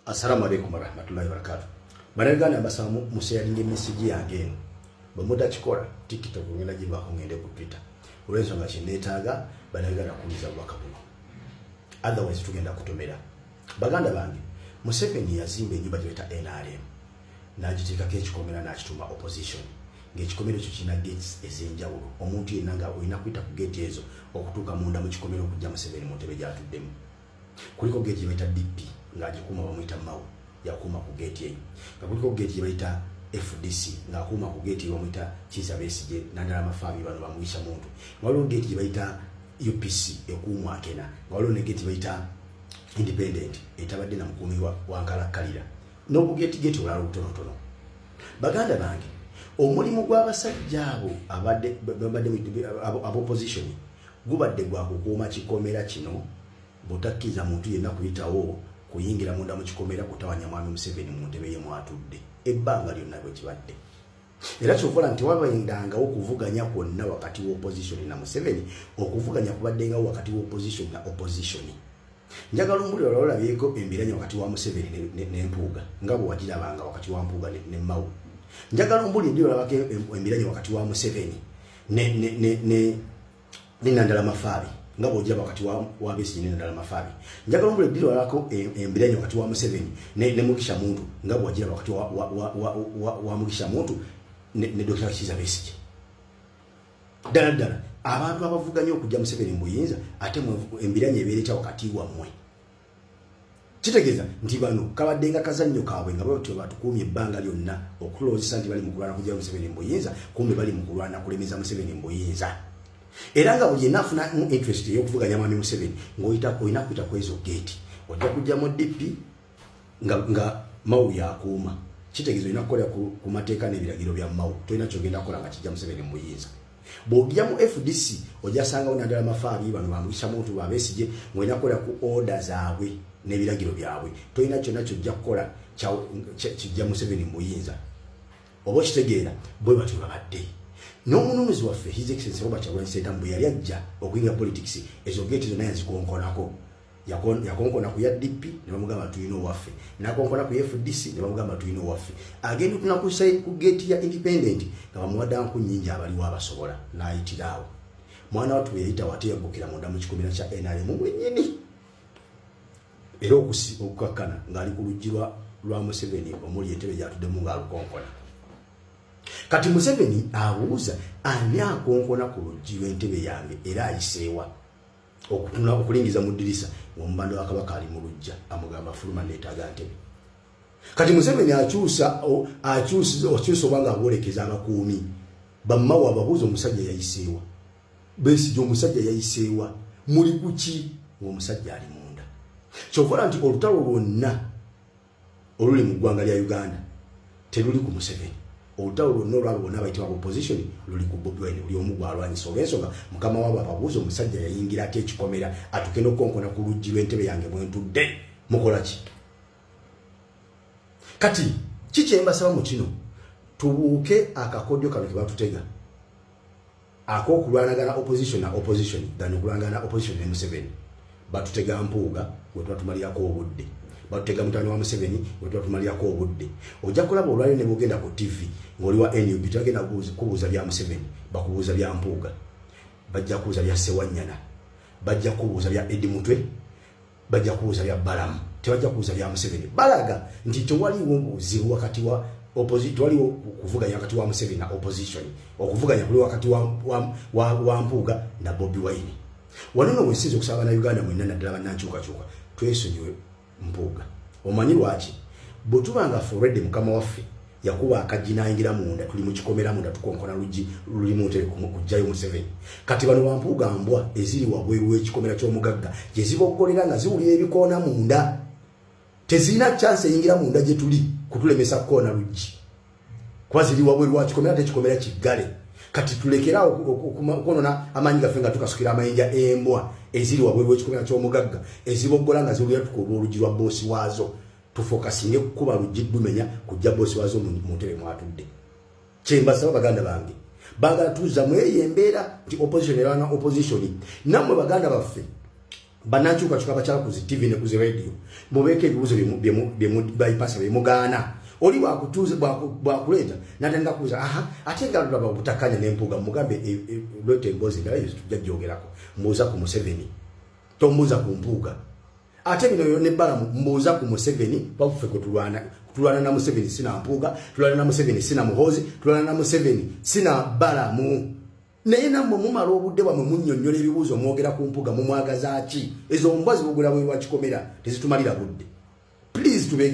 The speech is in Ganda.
Assalamu alaikum warahmatullahi wabarakatuh. Banagana basamu museyalinge message yange eno. Bamuda chikola TikTok ngenda jiba ngende ku Twitter. Ulenzo nga kinetaga banagana kuliza bwakabuno. Otherwise tugenda kutomera. Baganda bange Museveni yazimbe nyumba gyeta NRM. Nagitika kechikomera nakituma opposition. Ngechikomero kyo kina gates ezenjawulo. Omuntu yenanga oyina kwita ku gate ezo okutuka munda mu kikomero kujja Museveni Muntebe gyatuddemu. Kuliko gate yebeta DP ngajikuma bamwita Mau yakuma ku gate eyo. Kuliko gate yebeta FDC ngakuma ku gate bamwita Kizza Besigye nandala mafabi bano bamwisha muntu. Waliwo gate yebeta UPC ekumwa akena. Waliwo ne gate yebeta Independent etabadde na mukumi wa Nkalakalira. No gate olala utonotono. Baganda bange omulimu gw'abasajja abo abadde opposition gubadde gwa kukuuma kikomera kino botakkiza muntu yenna kuyitawo kuyingira munda mu kikomera kutawanya mwami Museveni mu ntebe ye mwatudde ebbanga lyonna bwe kibadde. Era kyokola nti wabayendangawo okuvuganya kwonna wakati wa opposition na Museveni, okuvuganya kubaddengawo wakati wa opposition na opposition. Njagala ombuli olwalabyeko embiranye wakati wa Museveni n'Empuuga nga bwe wagirabanga wakati wa Mpuuga ne Mau. Njagala ombuli ndi olabako embiranye wakati wa Museveni ne Nandala Mafabi nga bwe wagiraba wakati wa Besigye ne Nandala Mafabi. Njagala ombuli ndi olabako embiranye wakati wa Museveni ne Mugisha Muntu nga bwe wagiraba wakati wa Mugisha Muntu ne Dr. Kizza Besigye. Ddala abantu abavuganya okujja Museveni mbuyinza ate embiranye ebeereta wakati wammwe. Kitegeeza nti bano kabaddenga kazannyo kaabwe nga bwe batukumye ebbanga lyonna okulowooza nti bali mu kulwana kujja Museveni mbuyinza, kumbe bali mu kulwana kulemeza Museveni mbuyinza. Era nga buli yenna afuna interest y'okuvuganya mwami Museveni ng'olina kuyita ku ezo gate ojja kujja mu DP nga Mau yakuuma. Kitegeeza olina kukolera ku mateeka n'ebiragiro bya Mau, tolina kyogenda kukola nga kijja Museveni mbuyinza. Bw'ojja mu FDC ojja sangawo Nandala Mafabi bano bamwisha muntu ba Besigye ng'olina kukolera ku order zaabwe n'ebiragiro byabwe. Tolina kyonna kyojja kukola kijja Museveni mbuyinza. Oba kitegeera bwe batyo babadde. N'omununuzi waffe His Excellency Robert Kyagulanyi Ssentamu yali ajja okuyinga politics ezo gate zonna yazikonkonako. Yakonkona ku ya DP ne bamugamba tulina owaffe, nakonkona ku FDC ne bamugamba tulina owaffe. Agenda tuna ku gate ya Independent nga bamuwadde ku nnyinja abaliwo abasobola n'ayitirawo. Mwana watu yayita wate yagukira munda mu kikomera kya NRM mwennyini. Era okukakkana ng'ali ku luggi lwa Museveni omuli entebe gyatuddemu ng'alukonkona. Kati Museveni abuuza ani akonkona ku luggi lw'entebe yange era ayiseewa okutuna okulingiza mu ddirisa ng'omubanda wa Kabaka ali mu luggya amugamba fuluma neetaaga ntebe. Kati Museveni akyusa obanga abwolekeza abakuumi bammawo ababuuza omusajja yayiseewa. Besigye omusajja yayiseewa muli kuki ng'omusajja ali munda. Kyokola nti olutalo lwonna oluli mu ggwanga lya Uganda teruli ku Museveni. Olutalo lwonna olwabo bonna abayitibwa opposition luli ku Bobi Wine, buli omu gwalwanyisa. Olw'ensonga mukama waabo ababuuza omusajja yayingirako ekikomera atukenda okukonkona ku luggi lw'entebe yange bwe ntudde mukola ki? Kati kikyembasaba mu kino tubuuke akakodyo kano ke batutega ak'okulwanagana opposition na opposition dani okulwanagana opposition ne Museveni. Batutega Mpuuga we twatumalirako obudde, batutega mutani wa Museveni we twatumalirako obudde. Ojja kulaba olwaliro ne bugenda ku TV ng'oli wa NUB tagenda kubuuza bya Museveni, bakubuuza bya Mpuuga, bajja kubuuza bya Ssewanyana, bajja kubuuza bya Edi Mutwe, bajja kubuuza bya Balamu, tebajja kubuuza bya Museveni. Balaga nti tewaliwo buzibu wakati wa opposition, tewaliwo kuvuganya wakati wa Museveni na opposition, okuvuganya kuli wakati wa Mpuuga na Bobi Wine. Wanono wensize okusaba na Uganda mwenna naddala bannankyukakyuka twesonyiwe Mpuuga. Omanyi lwaki? Bwe tubanga forward mukama waffe yakuba akajji n'ayingira munda, tuli mu kikomera munda tukonkona luggi luli mu ntebe kujjayo Museveni. Kati bano ba Mpuuga mbwa eziri wabweru w'ekikomera ky'omugagga gye ziboggolera nga ziwulira ebikoona munda, tezirina chance eyingira munda gye tuli kutulemesa kukoona luggi kuba ziri wabweru wa kikomera tekikomera kiggale. Kati tulekera okunona amaanyi gaffe nga tukasukira amayinja embwa eziri wabweru w'ekikomera ky'omugagga eziboggola nga ziwulira tukola oluggi lwa boosi waazo. Tufokasinge kukuba luggi dumenya kujja boosi waazo mu ntebe mwatudde. Kyembasaba baganda bange baagala tuzza mweyembeera nti opposition erwana opposition. Nammwe baganda baffe banachuka chukaba chala ku TV ne ku radio mubeke ebibuzo bye bypass mugana oli wakutuze bwakuleta natenda kuza atenga laba butakanya nempuga mugambe lote ngozi ngayo tujjogerako muza ku Museveni tomuza ku mpuga ate bino ne bala muza ku Museveni bakufe ko tulwana na Museveni sina mpuga tulwana na Museveni sina muhozi tulwana na Museveni sina bala mu nena mumumala obudde bwa munnyonnyola ebibuzo mwogera ku mpuga mumwagaza ki ezo mbwazi bugula bwe wakikomera tezitumalira budde please tubega